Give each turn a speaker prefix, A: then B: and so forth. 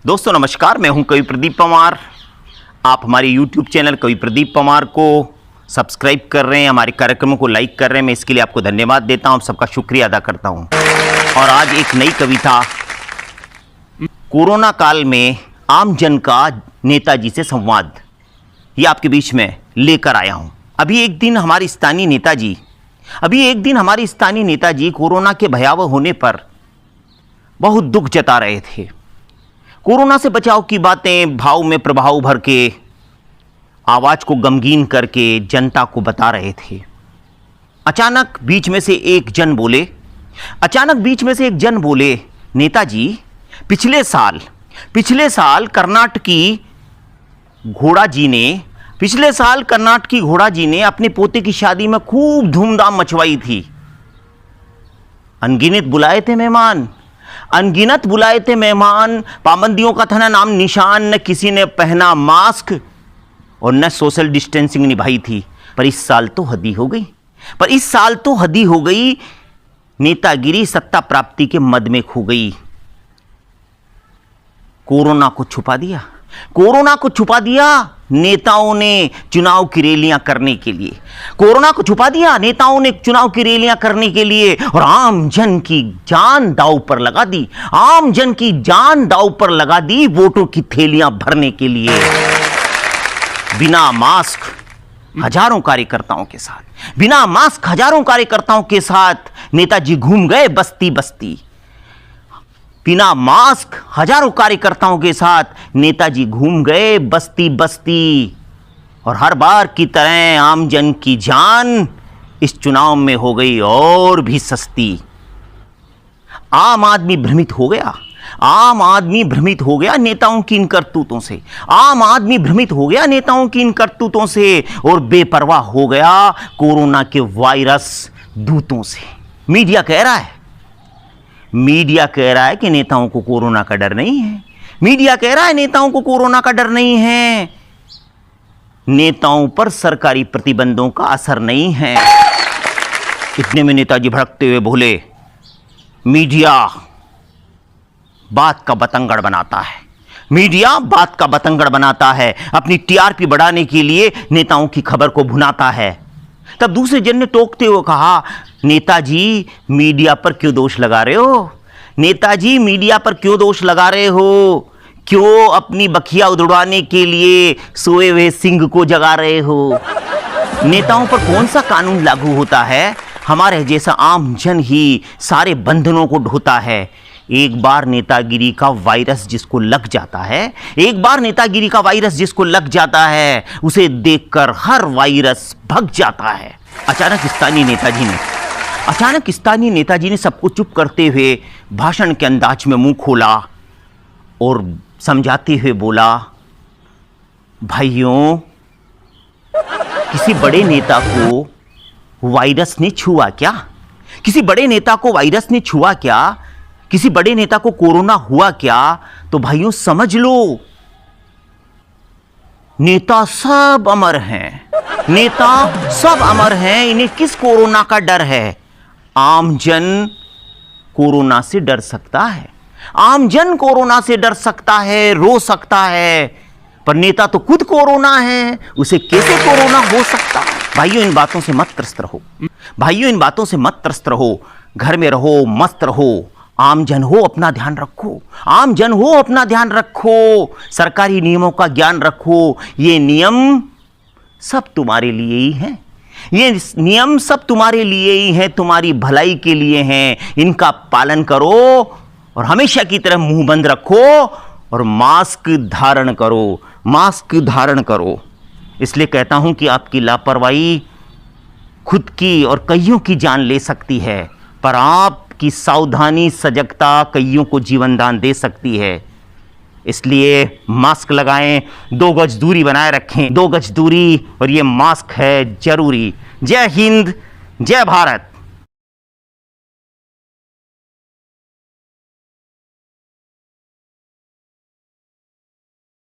A: दोस्तों नमस्कार, मैं हूं कवि प्रदीप पंवार। आप हमारे YouTube चैनल कवि प्रदीप पंवार को सब्सक्राइब कर रहे हैं, हमारे कार्यक्रमों को लाइक कर रहे हैं। मैं इसके लिए आपको धन्यवाद देता हूं, सबका शुक्रिया अदा करता हूं। और आज एक नई कविता कोरोना काल में आम जन का नेताजी से संवाद, ये आपके बीच में लेकर आया हूं। अभी एक दिन हमारे स्थानीय नेताजी कोरोना के भयावह होने पर बहुत दुख जता रहे थे। कोरोना से बचाव की बातें भाव में प्रभाव भर के आवाज को गमगीन करके जनता को बता रहे थे। अचानक बीच में से एक जन बोले, नेताजी पिछले साल कर्नाटकी घोड़ा जी ने अपने पोते की शादी में खूब धूमधाम मचवाई थी। अनगिनत बुलाए थे मेहमान, पाबंदियों का था ना नाम निशान, न किसी ने पहना मास्क और न सोशल डिस्टेंसिंग निभाई थी। पर इस साल तो हदी हो गई, नेतागिरी सत्ता प्राप्ति के मद में खो गई। कोरोना को छुपा दिया नेताओं ने चुनाव की रैलियां करने के लिए, और आम जन की जान दांव पर लगा दी वोटों की थैलियां भरने के लिए। बिना मास्क हजारों कार्यकर्ताओं के साथ नेताजी घूम गए बस्ती बस्ती। और हर बार की तरह आम जन की जान इस चुनाव में हो गई और भी सस्ती। आम आदमी भ्रमित हो गया नेताओं की इन करतूतों से, और बेपरवाह हो गया कोरोना के वायरस दूतों से। मीडिया कह रहा है कि नेताओं को कोरोना का डर नहीं है। नेताओं पर सरकारी प्रतिबंधों का असर नहीं है। इतने में नेताजी भड़कते हुए बोले, मीडिया बात का बतंगड़ बनाता है, अपनी टीआरपी बढ़ाने के लिए नेताओं की खबर को भुनाता है। तब दूसरे जन ने टोकते हुए कहा, नेताजी मीडिया पर क्यों दोष लगा रहे हो? क्यों अपनी बखिया उड़वाने के लिए सोए हुए सिंह को जगा रहे हो? नेताओं पर कौन सा कानून लागू होता है? हमारे जैसा आम जन ही सारे बंधनों को ढोता है। एक बार नेतागिरी का वायरस जिसको लग जाता है उसे देखकर हर वायरस भग जाता है। अचानक स्थानीय नेताजी ने सबको चुप करते हुए भाषण के अंदाज में मुंह खोला और समझाते हुए बोला, भाइयों, किसी बड़े नेता को वायरस ने छुआ क्या? किसी बड़े नेता को कोरोना हुआ क्या? तो भाइयों समझ लो, नेता सब अमर हैं। इन्हें किस कोरोना का डर है? आम जन कोरोना से डर सकता है, रो सकता है, पर नेता तो खुद कोरोना है, उसे कैसे कोरोना हो सकता है? भाइयों इन बातों से मत त्रस्त रहो। घर में रहो, मस्त रहो। आम जन हो, अपना ध्यान रखो। सरकारी नियमों का ज्ञान रखो। ये नियम सब तुम्हारे लिए ही हैं, तुम्हारी भलाई के लिए हैं। इनका पालन करो और हमेशा की तरह मुंह बंद रखो और मास्क धारण करो। इसलिए कहता हूं कि आपकी लापरवाही खुद की और कईयों की जान ले सकती है, पर आपकी सावधानी, सजगता कईयों को जीवन दान दे सकती है। इसलिए मास्क लगाएं, 2 गज दूरी बनाए रखें, 2 गज दूरी, और ये मास्क है जरूरी। जय हिंद, जय भारत।